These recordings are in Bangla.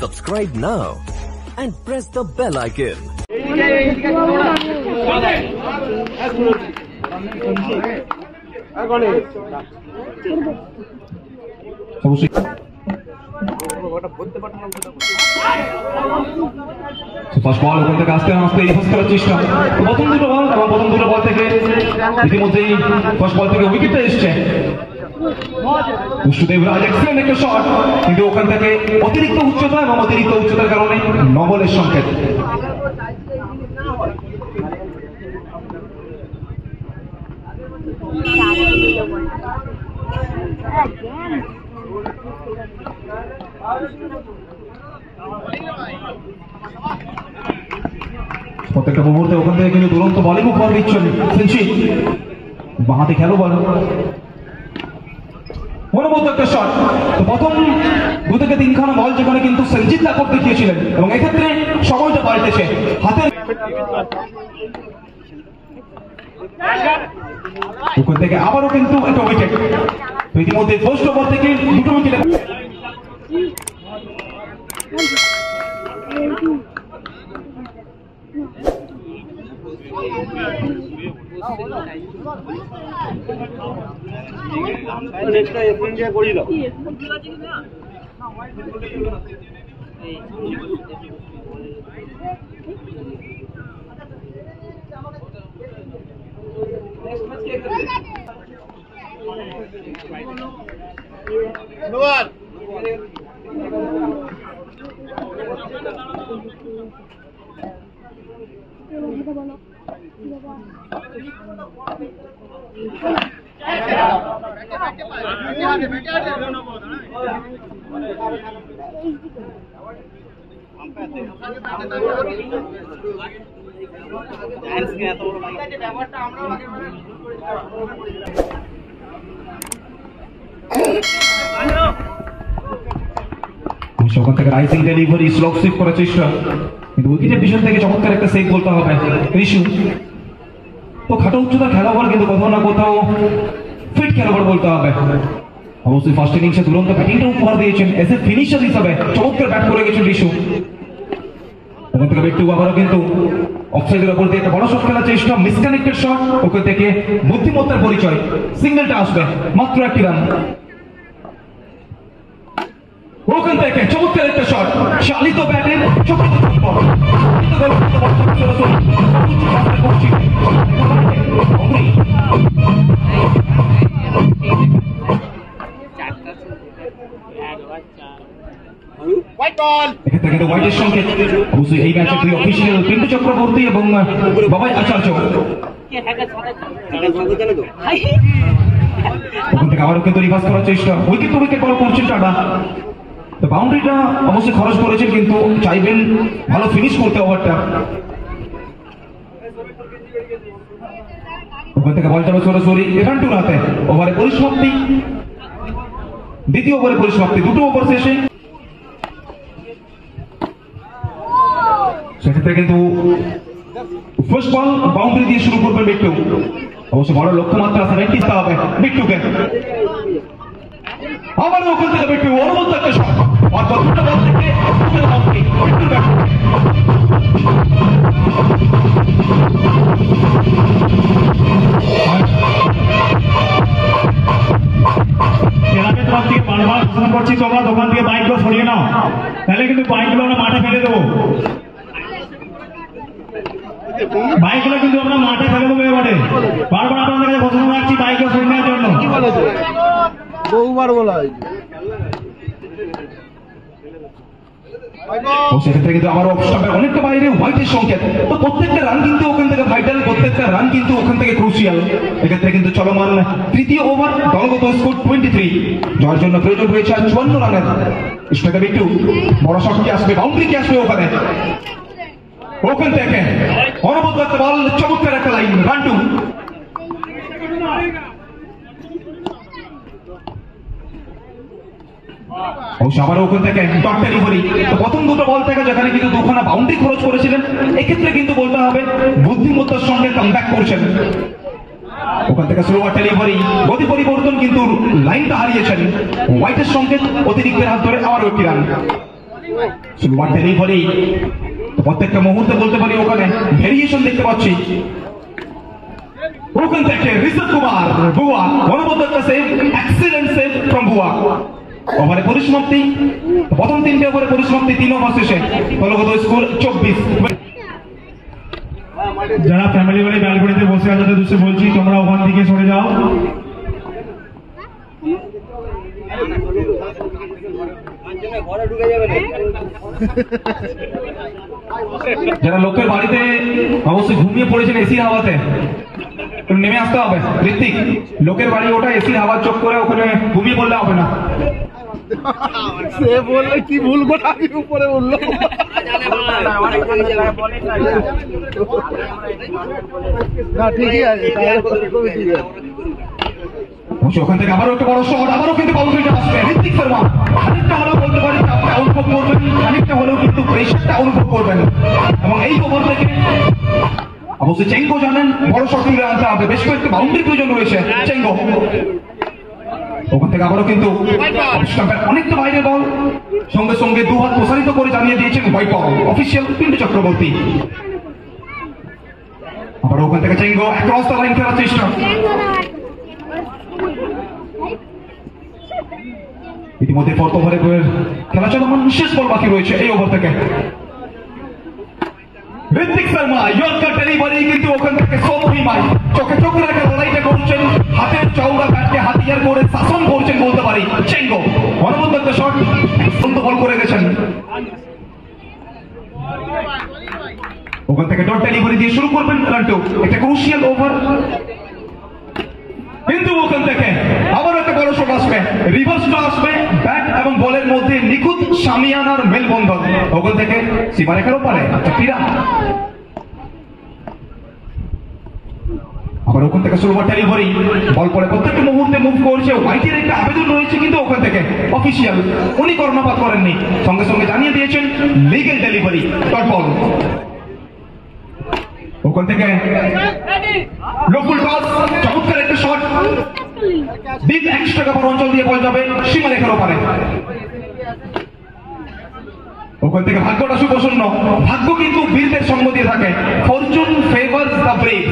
Subscribe now and press the bell icon. First ball ওখান থেকে আস্তে আস্তে ইউজ করার চেষ্টা। প্রথম দুটো বল এবং প্রথম দুটো বল থেকে ইতিমধ্যেই ফার্স্ট বল থেকে উইকেটটা এসছে। দেবরাজ এক্সেলেন্ট একটা শট, কিন্তু ওখান থেকে অতিরিক্ত উচ্চতা এবং অতিরিক্ত উচ্চতার কারণে নবলের সংকেত। প্রত্যেকটা মুহূর্তে ওখান থেকে কিন্তু দুরন্ত বলিং উপহার দিচ্ছেন সেঞ্চি। বাঁহাতে খেলো বল, মনোমত একটা শট। তো প্রথম দু থেকে তিনখানা বল যেখানে কিন্তু সঞ্জিত তাকব দেখিয়েছিলেন এবং এক্ষেত্রে সময়টা পাল্টেছে। হাতের ওখান থেকে আবারও কিন্তু একটা উইকেট। তো ইতিমধ্যে ফার্স্ট ওভার থেকে দুটো উইকেট। ধন্যবাদ। ওখান থেকে রাইজিং ডেলিভারি স্লো সুইপ করার চেষ্টা, কিন্তু উইকেটের পিছন থেকে চমৎকার একটা সেভ বলতে হবে ঋষু। তো খাটো উচ্চতার খেলোয়াড়, কিন্তু কোথাও না কোথাও ফিট খেলোয়াড় বলতে হবে। অবশ্যই ফার্স্ট ইনিংসে দুরন্ত ব্যাটিংটা উপহার দিয়েছেন এজ এ ফিনিশার হিসাবে। চমৎকার ব্যাট করে গেছেন ঋষু। ওখান থেকে ব্যক্তি আবারও কিন্তু অফসাইডের উপর দিয়ে একটা বড় শট খেলার চেষ্টা, মিসকানেক্টেড শট। ওখান থেকে বুদ্ধিমত্তার পরিচয়, সিঙ্গেলটা আসবে, মাত্র একটি রান। ওখান থেকে চমৎকার একটা শট, চালিত ব্যাটের হোয়াইটের সঙ্গে অবশ্যই এই ম্যাচের দুই অফিসিয়াল পিন্টু চক্রবর্তী এবং বাবাই আচার্য। ওখান থেকে আবারও কিন্তু রিভার্স করার চেষ্টা, উইকেট টু উইকেট বল করছেন টাটা। তো বাউন্ডারিটা অবশ্যই খরচ করেছেন, কিন্তু চাইবেন ভালো ফিনিশ করতে ওভারটা। ওখান থেকে বল যাবে সরাসরি রান টু রাতে। ওভারে পরিসমাপ্তি, দ্বিতীয় ওভারে পরিসমাপ্তি, দুটো ওভার শেষে। সেক্ষেত্রে কিন্তু ফার্স্ট বল বাউন্ডারি দিয়ে শুরু করবেন বিট্টু। অবশ্য বড় লক্ষ্যমাত্রা 70 দিতে হবে বিট্টুকে। আবার ওখান থেকে বিট্টু অনুমত একটা শট, অর্থাৎ দুটো বল থেকে বিট্টুর ব্যাট। বারবার ঘোষণা করছি, তোমরা দোকান থেকে বাইকগুলো সরিয়ে নাও, তাহলে কিন্তু বাইকগুলো আমরা মাঠে ফেলে দেবো। বাইকগুলো কিন্তু আমরা মাঠে ফেলে দেবো এবারে। বারবার আপনাদের কাছে ঘোষণা রাখছি বাইকগুলো সরিয়ে নেওয়ার জন্য। বহুবার বলা হয়েছে। সেক্ষেত্রে কিন্তু আমার অনেকটা বাইরে হোয়াইটের সংকেত। তো প্রত্যেকটা রান কিন্তু ওখান থেকে ভাইটাল, প্রত্যেকটা রান কিন্তু ওখান থেকে ক্রুশিয়াল। এক্ষেত্রে কিন্তু চলমান তৃতীয় ওভার, দলগত স্কোর 23, যার জন্য প্রয়োজন রয়েছে 54 রানের। স্ট্রাইকার বিট্টু, বড় শট কি আসবে, বাউন্ডারি কি আসবে ওখানে। ওখান থেকে অনবদ্য একটা বল, চমৎকার একটা লাইন, রান টু। আবার ওখান থেকে ডট ডেলিভারি। প্রথম দুটো বল থেকে যেখানে কিন্তু দুখানা বাউন্ডারি খরচ করেছিলেন, এক্ষেত্রে কিন্তু বলতে হবে বুদ্ধিমত্তার সঙ্গে কামব্যাক করছেন। ওখান থেকে স্লোয়ার ডেলিভারি, গতি পরিবর্তন, কিন্তু লাইনটা হারিয়েছেন। হোয়াইটের সঙ্গে অতিরিক্তের হাত ধরে আবারও একটি রান। স্লোয়ার ডেলিভারি, প্রত্যেকটা মুহূর্তে বলতে পারি ওখানে ভেরিয়েশন দেখতে পাচ্ছি। ওখান থেকে ঋষভ কুমার বুয়া অনবদ্য একটা সেভ, এক্সিলেন্ট সেভ ফ্রম বুয়া। ওভারে পরিসমাপ্তি, প্রথম 3টে ওভারে পরিসমাপ্তি, 3 ওভার শেষে দলগত স্কোর 24। যারা ফ্যামিলি বাড়ি ব্যালকনিতে বসে আছে তাদের উদ্দেশ্যে বলছি, তোমরা ওখান থেকে সরে যাও। যারা লোকের বাড়িতে অবশ্যই ঘুমিয়ে পড়েছেন এসি হাওয়াতে, নেমে আসতে হবে। ঋত্বিক, লোকের বাড়ি ওটা এসি হাওয়ার চোখ করে ওখানে ঘুমিয়ে পড়লে হবে না। সে বললে কি ভুল কথা আমি উপরে বললো। না ঠিকই আছে, ওখান থেকে আবারও একটা বড় শট, আবারও কিন্তু বাউন্ডারিটা আসবে। ঋত্বিক শর্মা খানিকটা হলেও বলতে পারি চাপটা অনুভব করবেন, খানিকটা হলেও কিন্তু প্রেশারটা অনুভব করবেন। এবং এই ওভার থেকে অবশ্যই চেঙ্গো জানেন বড় শট তুলে আনতে হবে, বেশ কয়েকটি বাউন্ডারি প্রয়োজন রয়েছে চেঙ্গো। ওখান থেকে আবারও কিন্তু অনেকটা বাইরে বল, সঙ্গে সঙ্গে দুহাত প্রসারিত করে জানিয়ে দিয়েছেন white ball official Pintu Chakraborty. আবার ওখান থেকে চেঙ্গো অ্যাক্রস দ্য লাইন খেলার চেষ্টা। ইতিমধ্যে 4th ওভারে খেলা চলমান, শেষ বল বাকি রয়েছে এই ওভার থেকে। ঋত্বিক শর্মা ইয়র্কার ডেলিভারি, কিন্তু ওখান থেকে সমহিমায় চোখে চোখ রেখে লড়াইটা করছেন, হাতের চওড়া ব্যাটকে হাতিয়ার করে শাসন করছেন বলতে পারি চেঙ্গো। অনবদ্য একটা শট, সুন্দর বল করে গেছেন। ওখান থেকে ডট ডেলিভারি দিয়ে শুরু করবেন রান্টু, একটা ক্রুশিয়াল ওভার। কিন্তু ওখান থেকে আবার একটা বড় শট আসবে, রিভার্সটা আসবে, ব্যাট এবং বলের মধ্যে নিখুঁত সামিয়ানার মেলবন্ধন। ওখান থেকে সীমারেখার ওপারে ফিরা। আবার ওখান থেকে স্লোয়ার ডেলিভারি, বল পরে প্রত্যেকটা মুহূর্তে মুভ করছে। হোয়াইটের একটা আবেদন রয়েছে, কিন্তু ওখান থেকে অফিসিয়াল উনি কর্ণপাত করেননি, সঙ্গে সঙ্গে জানিয়ে দিয়েছেন লিগেল ডেলিভারি, ডট বল। ওখান থেকে লোফুল টস, চমৎকার একটা শট, ডিপ এক্সট্রা কাভার অঞ্চল দিয়ে বল যাবে সীমারেখার ওপারে। ওখান থেকে ভাগ্যটা সুপ্রসন্ন, ভাগ্য কিন্তু বীরদের সঙ্গ দিয়ে থাকে, ফরচুন ফেভারস দ্য ব্রেভ।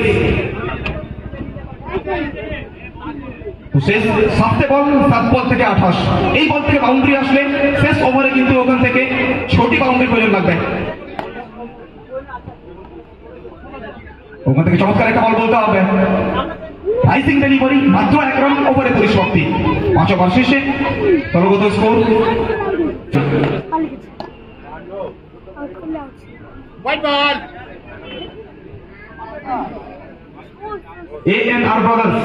শেষ 7টে বল, 7 বল থেকে 28, এই বল থেকে বাউন্ডারি আসলে শেষ ওভারে কিন্তু ওখান থেকে 6টি বাউন্ডারি প্রয়োজন লাগবে। ওখান থেকে চমৎকার একটা বল বলতে হবে, রাইজিং ডেলিভারি, মাত্র 1 রান, ওভারে পরিসমাপ্তি। 5 ওভার শেষে দলগত score white ball. ANR Brothers,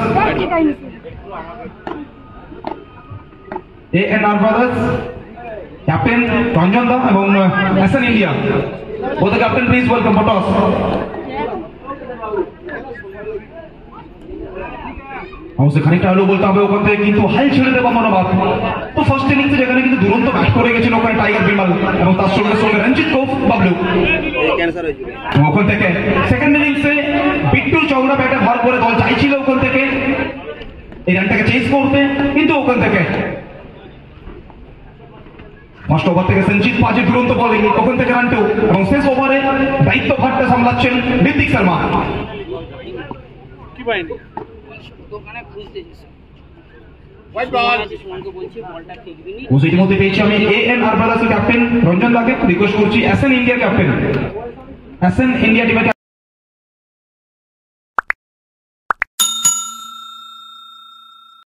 ANR Brothers captain Ranjan দা এবং SN India, both the captain please welcome for toss. অবশ্যই খানিকটা হলেও বলতে হবে ওখান থেকে কিন্তু হাল ছেড়ে দেওয়া মনোভাব। তো ফার্স্ট ইনিংসে যেখানে কিন্তু দুরন্ত ব্যাট করে গেছেন ওখানে টাইগার বিমল এবং তার সঙ্গে সঙ্গে রঞ্জিত কৌফ বাবলু। ওখান থেকে সেকেন্ড ইনিংসে বিট্টু চৌড়া ব্যাটে ভর করে দল চাইছিল ওখান থেকে এই রানটাকে চেঞ্জ করতে, কিন্তু ওখান থেকে ফার্স্ট ওভার থেকে সঞ্জিত পাজে দুরন্ত বলিং, ওখান থেকে রান 2 এবং শেষ ওভারে দায়িত্ব ভারটা সামলাচ্ছেন ঋত্বিক শর্মা। কি পাইনি দোকানে খুঁজতেছিস হোয়াইট বল। ইতিমধ্যে পেয়েছি আমি ANR ব্রাদার্সের ক্যাপ্টেন রঞ্জন দাকে, রিকোয়েস্ট করছি SN ইন্ডিয়ার ক্যাপ্টেন, SN ইন্ডিয়া টিমের